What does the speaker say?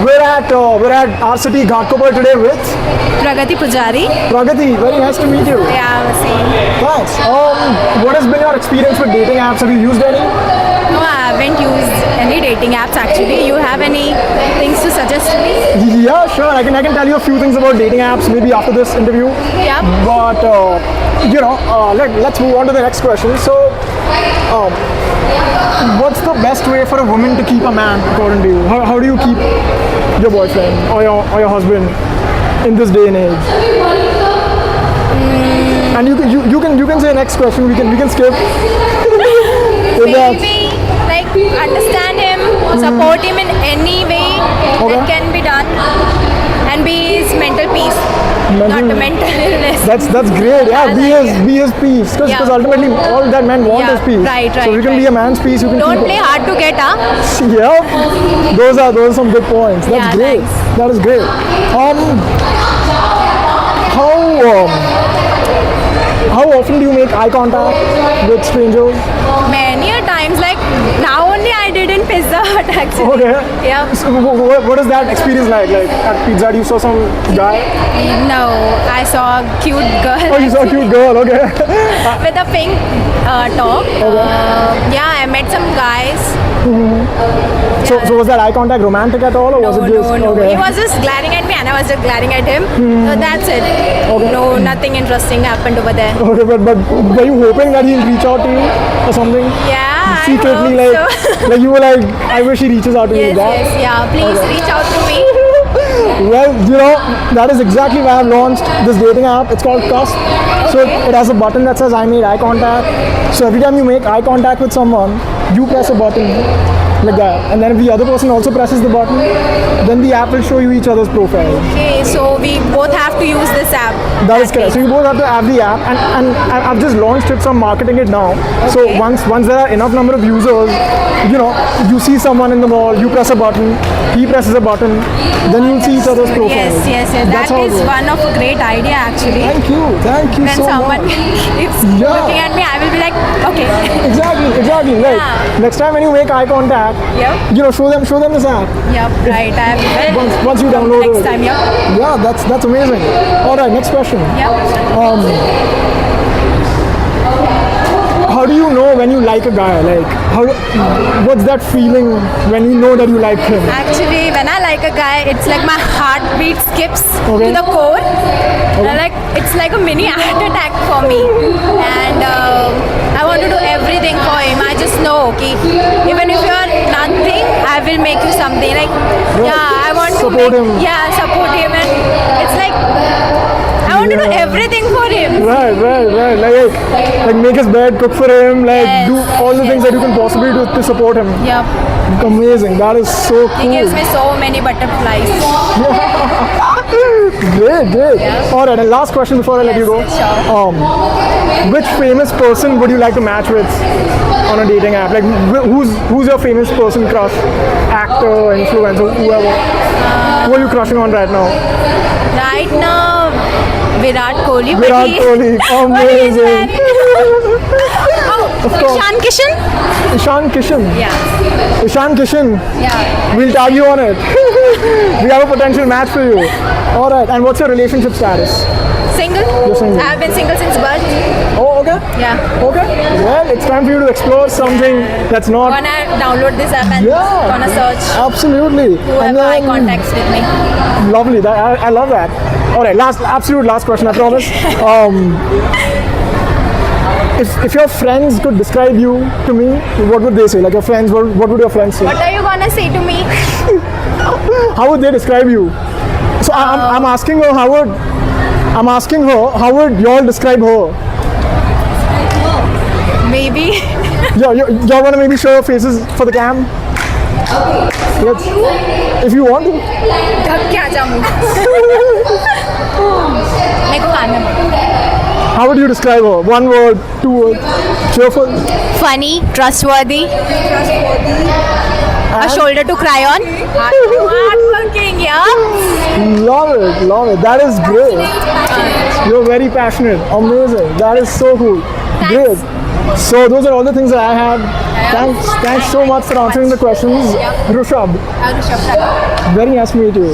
We're at our city Ghatkopar today with Pragati Pujari. Pragati. Very nice to meet you. Yeah, same. Thanks. What has been your experience with dating apps? Have you used any? No, I haven't used any dating apps actually. You have any things to suggest to me? Yeah, sure. I can tell you a few things about dating apps maybe after this interview. Yeah. But let's move on to the next question. So, what's the best way for a woman to keep a man, according to you? How do you keep your boyfriend or your husband in this day and age? And you can say next question. We can skip. Maybe like understand him, support him in any way that can be done, and be his mental peace, not the mental illness. That's great. Yeah, be his peace. Because ultimately all that man wants is peace. Right. So you can be a man's peace. You can Don't keep play hard to get, huh? Yeah, those are some good points. That's great. Thanks. That is great. How often do you make eye contact with strangers? Many a times, like now only I did in Pizza Hut actually. Okay. Yeah. So what is that experience like? Like at Pizza Hut, you saw some guy? No, I saw a cute girl. Oh, you saw a cute girl. Okay. With a pink top. Yeah, I met some guys. So was that eye contact romantic at all, or was it just No. okay? He was just glaring at me and I was just glaring at him. So that's it. No, nothing interesting happened over there. Okay, but were you hoping that he'll reach out to you or something? Yeah, Secretly, I hope so. like you were like, I wish he reaches out to me. Yes, yeah. Please reach out to me. Well, that is exactly why I've launched this dating app. It's called Cusp. So it has a button that says I made eye contact. So every time you make eye contact with someone, you press a button like that. And then if the other person also presses the button, then the app will show you each other's profile. Okay, so we both have to use this app. That is correct. So you both have to have the app, and I've just launched it, so I'm marketing it now. So once there are enough number of users, you see someone in the mall, you press a button, he presses a button, then you'll see each other's profile. Yes. That's That how it is works. one of a great idea actually. Thank you When so someone much. is Yeah. looking at me, I will be like, okay. Exactly. Right. Yeah. Next time when you make eye contact, Yep. show them this app. Yep. Right. I will. Once you download Next it. time. Yep. Yeah, that's amazing. All right, next question. Yep. How do you know when you like a guy? Like, what's that feeling when you know that you like him? Actually, when I like a guy, it's like my heartbeat skips Okay. to the core. Like it's like a mini heart attack for me, and I want to do everything for him. I just know, okay, even if you are nothing, I will make you something. Like, yeah, I want Support to make, him. Yeah, support him, and it's like I want to do everything for him. Right. Like make his bed, cook for him, like Yes, do all the things that you can possibly do to support him. Yep. Amazing. That is so He cool. gives me so many butterflies. Great. All right, and last question before I let you go. Yes, sure. Which famous person would you like to match with on a dating app? Like, who's your famous person crush? Actor, influencer, whoever. Who are you crushing on right now? Right now, Virat Kohli. but Virat he- Kohli. but he is Amazing. married. Oh, course. Ishan Kishan? Ishan Kishan. Yeah. Ishan Kishan. Yeah. We'll tag you on it. We have a potential match for you. All right, and what's your relationship status? Single? You're single. I've been single since birth. Oh, okay. Yeah. Okay. Well, it's time for you to explore something that's not. Gonna download this app and Yeah. gonna search Absolutely. who have And eye then- contacts with me. Lovely. I love that. All right, absolute last question, I promise. If your friends could describe you to me, what would they say? Like your friends, what would your friends say? What are you gonna say to me? How would they describe you? So I'm asking her how would y'all describe her? Maybe. Y'all wanna maybe show your faces for the cam? Let's, if you want to. ढक के आ जा मुंह। मेरे को खाना है। How would you describe her? One word, two words. Cheerful. Funny, trustworthy, a shoulder to cry on. Hardworking, yeah. Love it. That is great. You're very passionate. Amazing. That is so cool. Thanks. Great. So those are all the things that I had. Thanks so much for answering the questions, Yeah. Rushabh. Rishabh Prakash. Very nice to meet you.